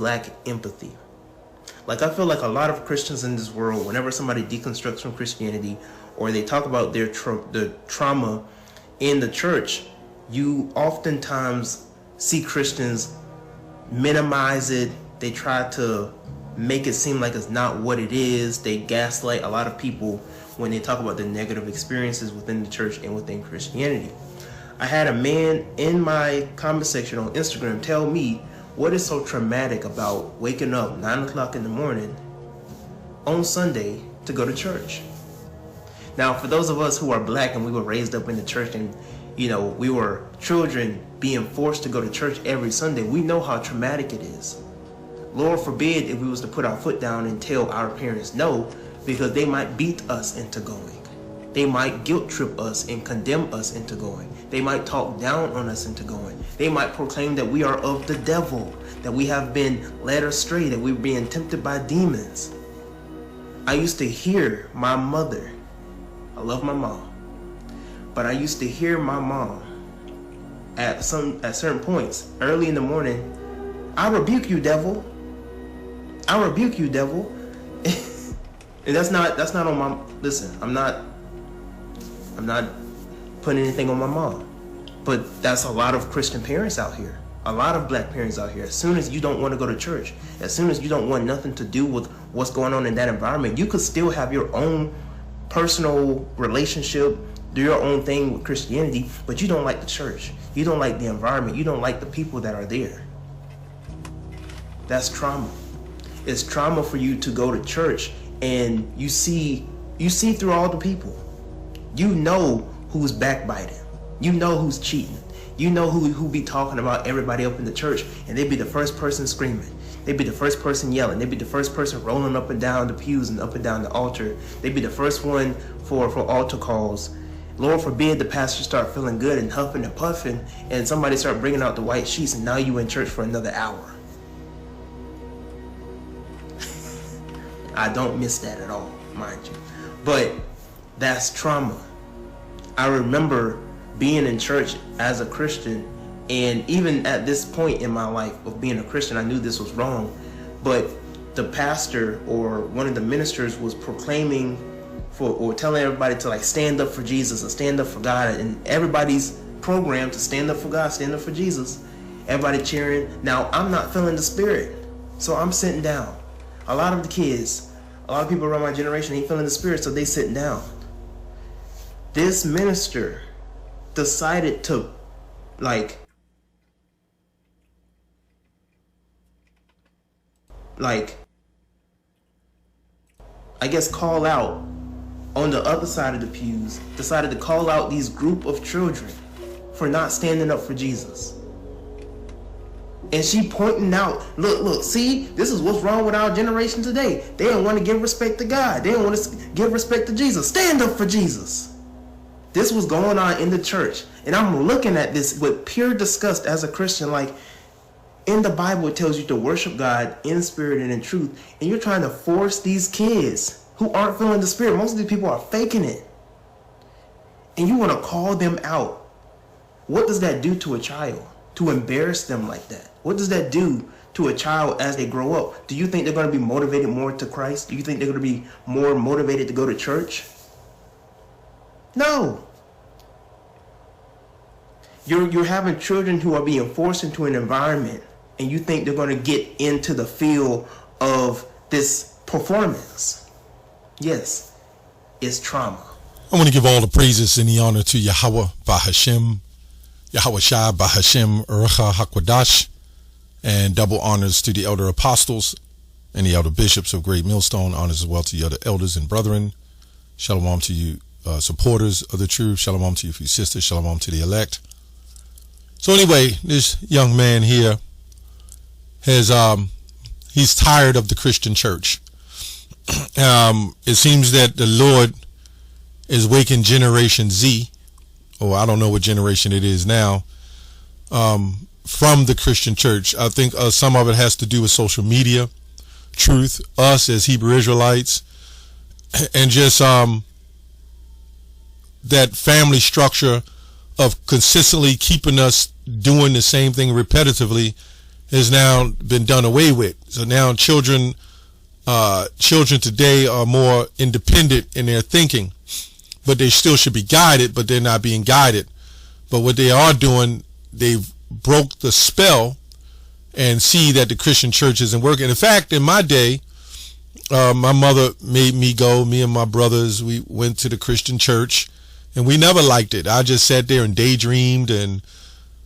lack empathy. Like, I feel like a lot of Christians in this world, whenever somebody deconstructs from Christianity or they talk about their the trauma in the church, you oftentimes see Christians minimize it. They try to make it seem like it's not what it is. They gaslight a lot of people when they talk about the negative experiences within the church and within Christianity. I had a man in my comment section on Instagram tell me what is so traumatic about waking up 9 o'clock in the morning on Sunday to go to church. Now, for those of us who are black and we were raised up in the church and, we were children being forced to go to church every Sunday, we know how traumatic it is. Lord forbid if we was to put our foot down and tell our parents no, because they might beat us into going. They might guilt trip us and condemn us into going. They might talk down on us into going. They might proclaim that we are of the devil, that we have been led astray, that we're being tempted by demons. I used to hear my mother, I love my mom, but I used to hear my mom at certain points early in the morning, I rebuke you, devil. I rebuke you, devil. And that's not on my, listen, I'm not putting anything on my mom, but that's a lot of Christian parents out here, a lot of black parents out here. As soon as you don't want to go to church, as soon as you don't want nothing to do with what's going on in that environment, you could still have your own personal relationship, do your own thing with Christianity, but you don't like the church, you don't like the environment, you don't like the people that are there. That's trauma. It's trauma for you to go to church and you see through all the people. You know who's backbiting. You know who's cheating. You know who be talking about everybody up in the church, and they be the first person screaming. They be the first person yelling. They be the first person rolling up and down the pews and up and down the altar. They be the first one for altar calls. Lord forbid the pastor start feeling good and huffing and puffing, and somebody start bringing out the white sheets, and now you in church for another hour. I don't miss that at all, mind you. But that's trauma. I remember being in church as a Christian, and even at this point in my life of being a Christian, I knew this was wrong, but the pastor or one of the ministers was proclaiming or telling everybody to like stand up for Jesus and stand up for God, and everybody's programmed to stand up for God, stand up for Jesus. Everybody cheering. Now, I'm not feeling the spirit, so I'm sitting down. A lot of the kids, a lot of people around my generation ain't feeling the spirit, so they sitting down. This minister decided to like I guess call out on the other side of the pews, decided to call out these group of children for not standing up for Jesus. And she pointing out, look, see, this is what's wrong with our generation today. They don't want to give respect to God. They don't want to give respect to Jesus. Stand up for Jesus. This was going on in the church. And I'm looking at this with pure disgust as a Christian. Like, in the Bible, it tells you to worship God in spirit and in truth. And you're trying to force these kids who aren't feeling the spirit. Most of these people are faking it. And you want to call them out. What does that do to a child? To embarrass them like that? What does that do to a child as they grow up? Do you think they're going to be motivated more to Christ? Do you think they're going to be more motivated to go to church? No. You're having children who are being forced into an environment, and you think they're going to get into the feel of this performance. Yes, it's trauma. I want to give all the praises and the honor to Yahweh Bahashem, Yahweh Shai Bahashem Urecha HaKwadash, and double honors to the elder apostles and the elder bishops of Great Millstone. Honors as well to the other elders and brethren. Shalom to you supporters of the truth. Shalom to you few sisters. Shalom to the elect. So anyway, this young man here has he's tired of the Christian church. It seems that the Lord is waking Generation Z, or I don't know what generation it is now, from the Christian church. I think some of it has to do with social media, truth, us as Hebrew Israelites, and just that family structure of consistently keeping us doing the same thing repetitively has now been done away with. So now children today are more independent in their thinking, but they still should be guided, but they're not being guided. But what they are doing, they've broke the spell and see that the Christian church isn't working. In fact, in my day, my mother made me go. Me and my brothers, we went to the Christian church, and we never liked it. I just sat there and daydreamed and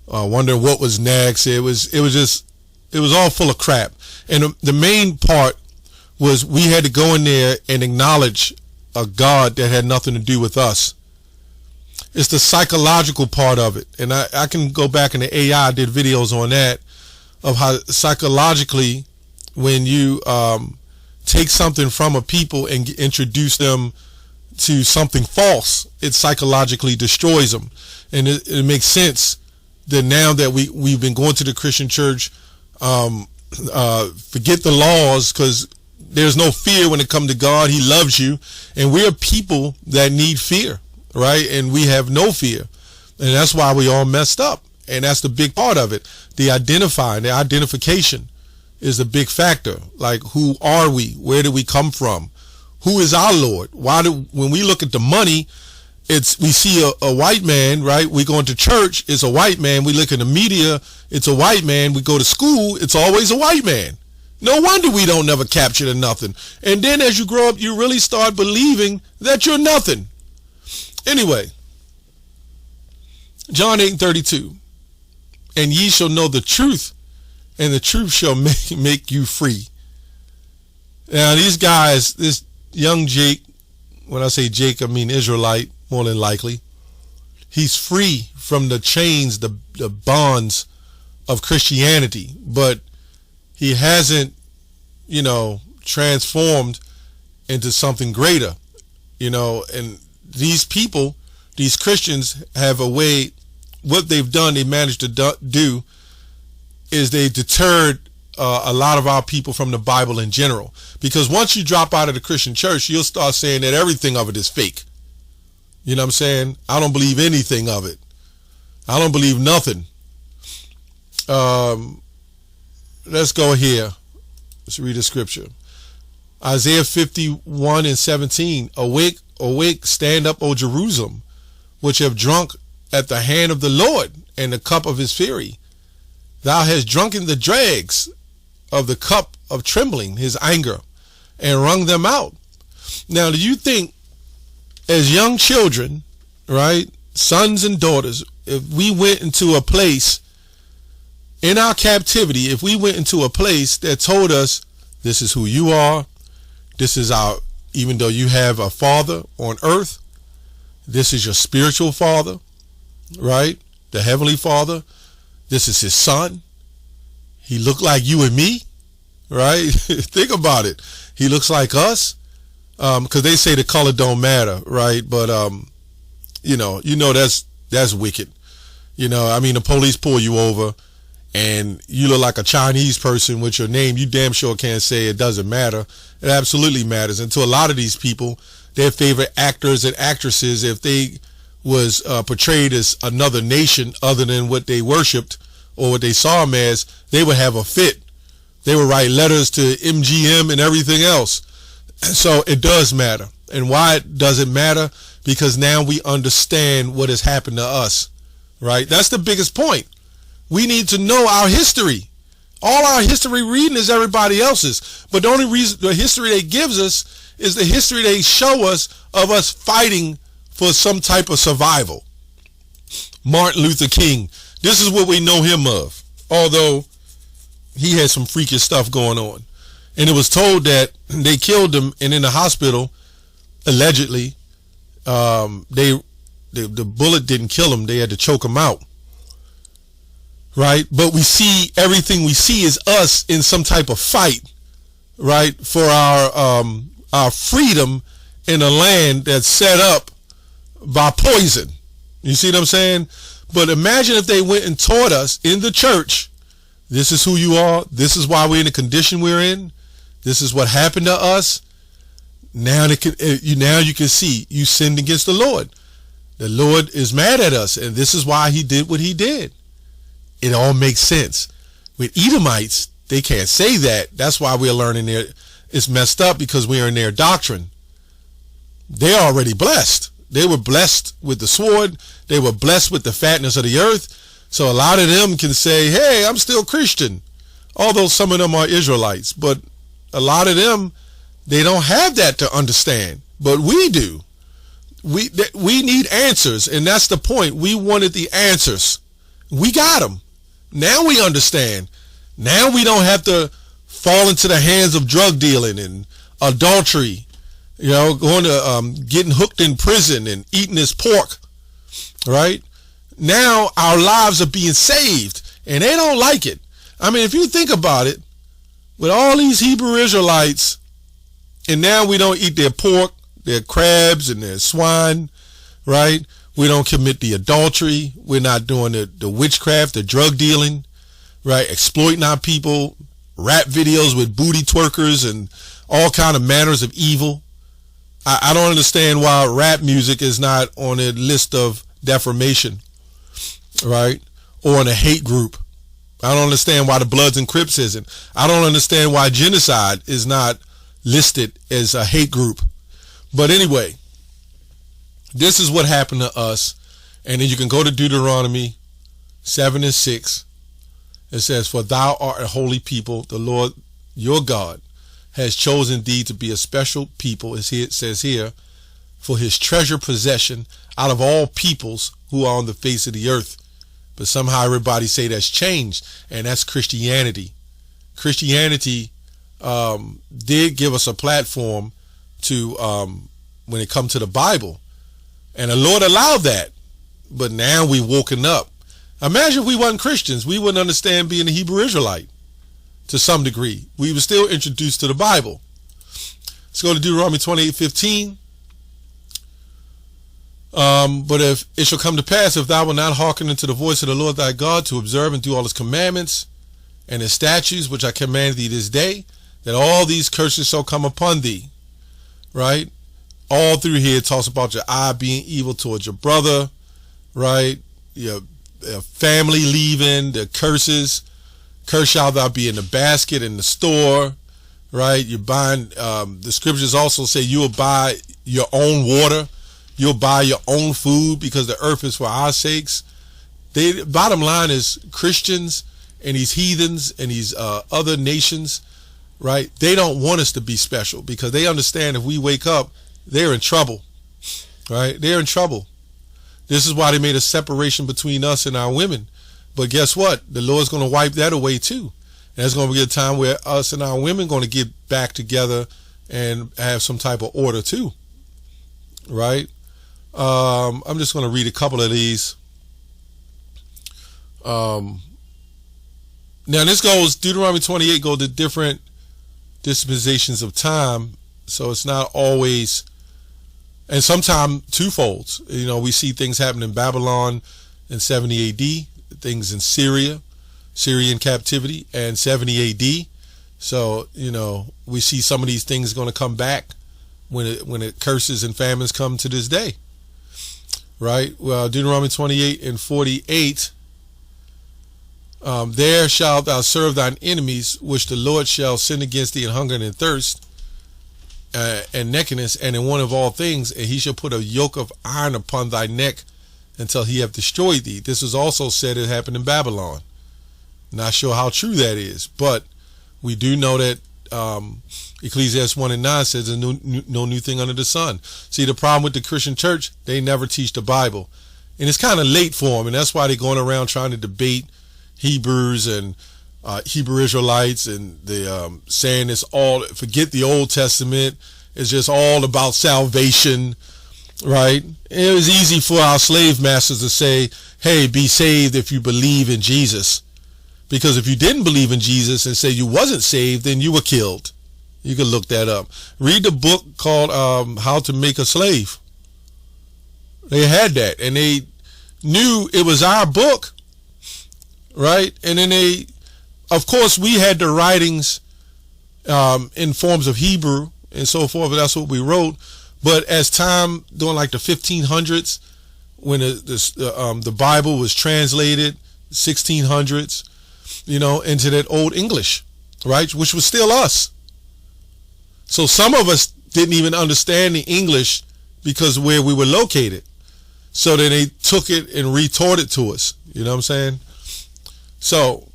wondering what was next. It was all full of crap. And the main part was we had to go in there and acknowledge a God that had nothing to do with us. It's the psychological part of it. And I can go back in the AI, I did videos on that, of how psychologically when you take something from a people and introduce them to something false, it psychologically destroys them. And it makes sense that now that we've been going to the Christian church, forget the laws, because there's no fear when it comes to God. He loves you. And we're people that need fear, right? And we have no fear. And that's why we all messed up. And that's the big part of it. The identification is a big factor. Like, who are we? Where do we come from? Who is our Lord? When we look at the money, we see a white man, right? We go into church, it's a white man. We look in the media, it's a white man. We go to school, it's always a white man. No wonder we don't never capture to nothing. And then as you grow up, you really start believing that you're nothing. Anyway, John 8:32, and ye shall know the truth, and the truth shall make you free. Now these guys, this young Jake, when I say Jake, I mean Israelite, more than likely, he's free from the chains, the bonds of Christianity, but he hasn't, transformed into something greater, and these people, these Christians have a way, what they've done, they managed to do is they deterred a lot of our people from the Bible in general. Because once you drop out of the Christian church, you'll start saying that everything of it is fake. You know what I'm saying? I don't believe anything of it. I don't believe nothing. Let's go here. Let's read the scripture. Isaiah 51:17. Awake, awake, stand up, O Jerusalem, which have drunk at the hand of the Lord and the cup of his fury. Thou hast drunken the dregs of the cup of trembling, his anger, and wrung them out. Now, do you think as young children, right, sons and daughters, if we went into a place in our captivity, if we went into a place that told us, this is who you are, this is even though you have a father on earth, this is your spiritual father, right, the heavenly father, this is his son, he looked like you and me, right? Think about it. He looks like us, because they say the color don't matter, right? But that's wicked. The police pull you over and you look like a Chinese person with your name, you damn sure can't say it doesn't matter. It absolutely matters. And to a lot of these people, their favorite actors and actresses, if they was portrayed as another nation other than what they worshipped or what they saw them as, they would have a fit. They would write letters to MGM and everything else. So it does matter. And why does it matter? Because now we understand what has happened to us, right? That's the biggest point. We need to know our history. All our history reading is everybody else's. But the only reason, the history they gives us is the history they show us of us fighting for some type of survival. Martin Luther King, this is what we know him of. Although he had some freakish stuff going on. And it was told that they killed him, and in the hospital, allegedly, the bullet didn't kill him. They had to choke him out. Right? But we see, everything we see is us in some type of fight, right? For our freedom in a land that's set up by poison. You see what I'm saying? But imagine if they went and taught us in the church, this is who you are. This is why we're in the condition we're in. This is what happened to us. Now you can see you sinned against the Lord. The Lord is mad at us, and this is why he did what he did. It all makes sense. With Edomites, they can't say that. That's why we're learning there. It's messed up because we're in their doctrine. They're already blessed. They were blessed with the sword. They were blessed with the fatness of the earth. So a lot of them can say, hey, I'm still Christian. Although some of them are Israelites. But a lot of them, they don't have that to understand. But we do. We need answers. And that's the point. We wanted the answers. We got them. Now we understand. Now we don't have to fall into the hands of drug dealing and adultery. Going to getting hooked in prison and eating this pork, right? Now our lives are being saved, and they don't like it. I mean, if you think about it, with all these Hebrew Israelites, and now we don't eat their pork, their crabs, and their swine, right? We don't commit the adultery. We're not doing the witchcraft, the drug dealing, right? Exploiting our people, rap videos with booty twerkers and all kind of manners of evil. I don't understand why rap music is not on a list of defamation, right? Or in a hate group. I don't understand why the Bloods and Crips isn't. I don't understand why genocide is not listed as a hate group. But anyway, this is what happened to us. And then you can go to Deuteronomy 7:6. It says, for thou art a holy people, the Lord your God has chosen thee to be a special people, as it says here, for his treasure possession out of all peoples who are on the face of the earth. But somehow everybody say that's changed, and that's Christianity. Christianity did give us a platform to, when it comes to the Bible, and the Lord allowed that. But now we woken up. Imagine if we weren't Christians, we wouldn't understand being a Hebrew Israelite. To some degree, we were still introduced to the Bible. Let's go to Deuteronomy 28:15. But if it shall come to pass, if thou wilt not hearken unto the voice of the Lord thy God, to observe and do all his commandments and his statutes, which I command thee this day, that all these curses shall come upon thee. Right? All through here it talks about your eye being evil towards your brother, right? Your family leaving, the curses. Cursed shall thou be in the basket in the store, right? You're buying, the scriptures also say you will buy your own water. You'll buy your own food because the earth is for our sakes. Bottom line is Christians and these heathens and these other nations, right? They don't want us to be special because they understand if we wake up, they're in trouble, right? They're in trouble. This is why they made a separation between us and our women. But guess what? The Lord's going to wipe that away too. And there's going to be a time where us and our women going to get back together and have some type of order too. Right? I'm just going to read a couple of these. Now this goes, Deuteronomy 28 goes to different dispensations of time. So it's not always, and sometimes twofolds. We see things happen in Babylon in 70 AD. Things in Syrian captivity, and 70 AD. So, we see some of these things going to come back when it curses and famines come to this day. Right? Well, Deuteronomy 28:48. There shalt thou serve thine enemies, which the Lord shall send against thee in hunger and in thirst, and nakedness, and in want of all things, and he shall put a yoke of iron upon thy neck until he have destroyed thee. This is also said it happened in Babylon. Not sure how true that is, but we do know that Ecclesiastes 1:9 says there's no new thing under the sun. See, the problem with the Christian church, they never teach the Bible. And it's kind of late for them, and that's why they're going around trying to debate Hebrews and Hebrew Israelites, and they saying it's all, forget the Old Testament, it's just all about salvation. Right? It was easy for our slave masters to say, hey, be saved if you believe in Jesus. Because if you didn't believe in Jesus and say you wasn't saved, then you were killed. You can look that up. Read the book called How to Make a Slave. They had that, and they knew it was our book, right? And then of course, we had the writings in forms of Hebrew and so forth, but that's what we wrote. But as time, during like the 1500s, when the Bible was translated, 1600s, into that old English, right? Which was still us. So some of us didn't even understand the English because of where we were located. So then they took it and retorted to us. You know what I'm saying? So,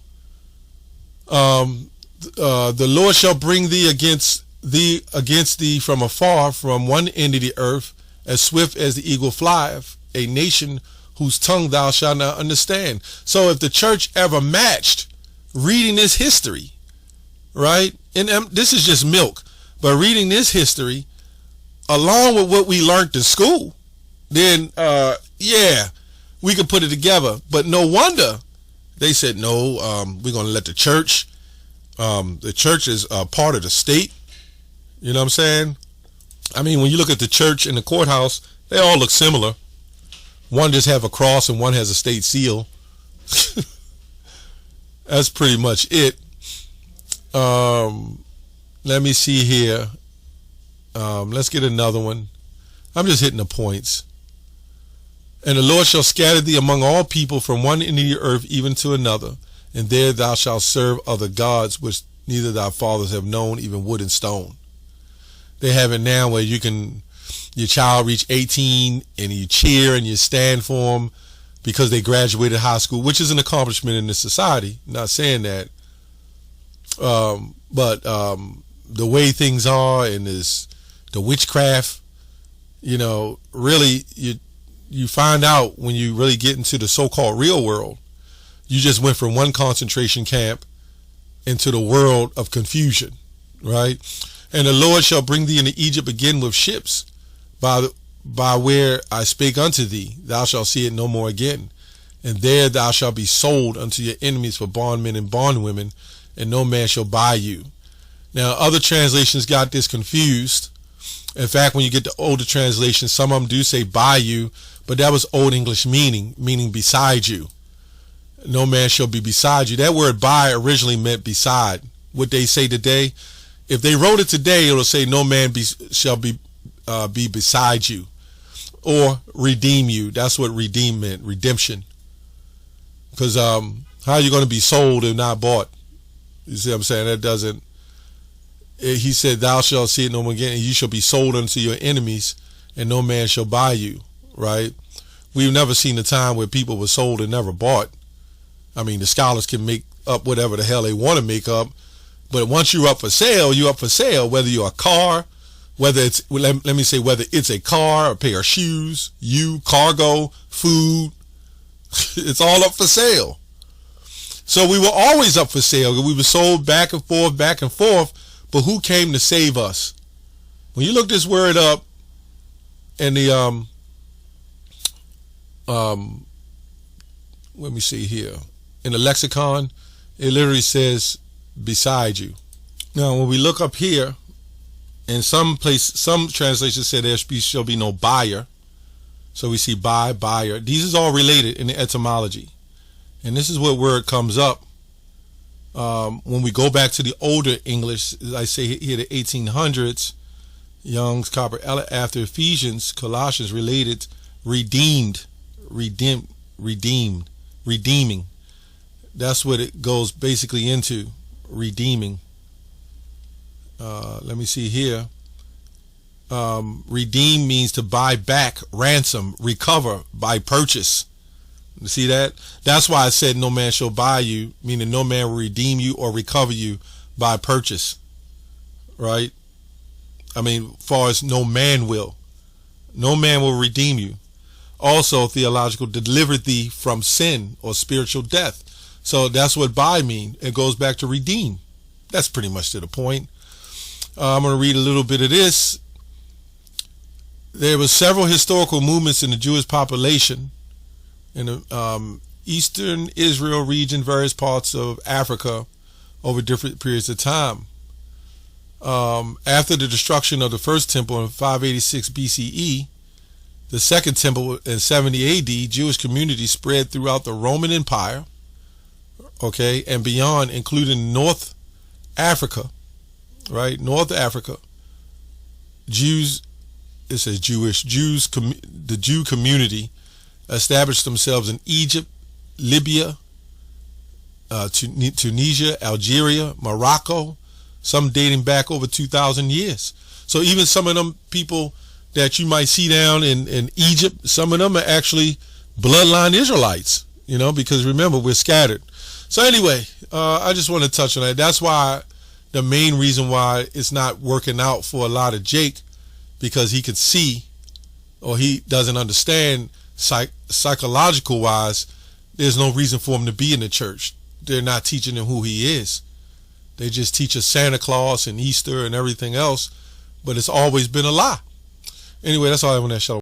the Lord shall bring thee against thee from afar, from one end of the earth, as swift as the eagle flieth, a nation whose tongue thou shalt not understand. So if the church ever matched reading this history, right? And this is just milk, but reading this history along with what we learned in school, then we could put it together. But no wonder they said, no, we're going to let the church is part of the state. You know what I'm saying? I mean, when you look at the church and the courthouse, they all look similar. One just have a cross and one has a state seal. That's pretty much it. Let me see here. Let's get another one. I'm just hitting the points. And the Lord shall scatter thee among all people from one end of the earth even to another, and there thou shalt serve other gods which neither thy fathers have known, even wood and stone. They have it now where your child reach 18 and you cheer and you stand for them because they graduated high school, which is an accomplishment in this society. I'm not saying that. But the way things are and the witchcraft, really you find out when you really get into the so-called real world. You just went from one concentration camp into the world of confusion, right? And the Lord shall bring thee into Egypt again with ships, by where I spake unto thee. Thou shalt see it no more again. And there thou shalt be sold unto your enemies for bondmen and bondwomen, and no man shall buy you. Now, other translations got this confused. In fact, when you get the older translations, some of them do say buy you, but that was Old English meaning beside you. No man shall be beside you. That word buy originally meant beside. What they say today, if they wrote it today, it'll say no man shall be beside you, or redeem you. That's what redeem meant, redemption. Because how are you going to be sold and not bought? You see what I'm saying? That doesn't. He said, thou shalt see it no more again, and you shall be sold unto your enemies, and no man shall buy you, right? We've never seen a time where people were sold and never bought. I mean, the scholars can make up whatever the hell they want to make up, but once you're up for sale, you're up for sale, whether you're a car, whether it's, let me say, whether it's a car, a pair of shoes, cargo, food, it's all up for sale. So we were always up for sale. We were sold back and forth, but who came to save us? When you look this word up in the, let me see here, in the lexicon, it literally says beside you. Now, when we look up here, in some translations say there shall be no buyer. So we see buyer. These is all related in the etymology. And this is what word comes up. When we go back to the older English, as I say here, the 1800s, Young's Copper after Ephesians, Colossians related redeeming. That's what it goes basically into, redeeming. Let me see here. Redeem means to buy back, ransom, recover, by purchase. You see that? That's why I said no man shall buy you, meaning no man will redeem you or recover you by purchase. Right? I mean, far as no man will. No man will redeem you. Also, theological, deliver thee from sin or spiritual death. So that's what buy mean. It goes back to redeem. That's pretty much to the point. I'm going to read a little bit of this. There were several historical movements in the Jewish population in the eastern Israel region, various parts of Africa, over different periods of time. After the destruction of the first temple in 586 BCE, the second temple in 70 AD, Jewish communities spread throughout the Roman Empire, okay, and beyond, including North Africa, right? North Africa. Jews, it says the Jew community established themselves in Egypt, Libya, Tunisia, Algeria, Morocco, some dating back over 2,000 years. So even some of them people that you might see down in Egypt, some of them are actually bloodline Israelites, because remember, we're scattered. So anyway, I just want to touch on that. That's why the main reason why it's not working out for a lot of Jake, because he could see, or he doesn't understand psychological wise, there's no reason for him to be in the church. They're not teaching him who he is. They just teach us Santa Claus and Easter and everything else, but it's always been a lie. Anyway, that's all I want to show.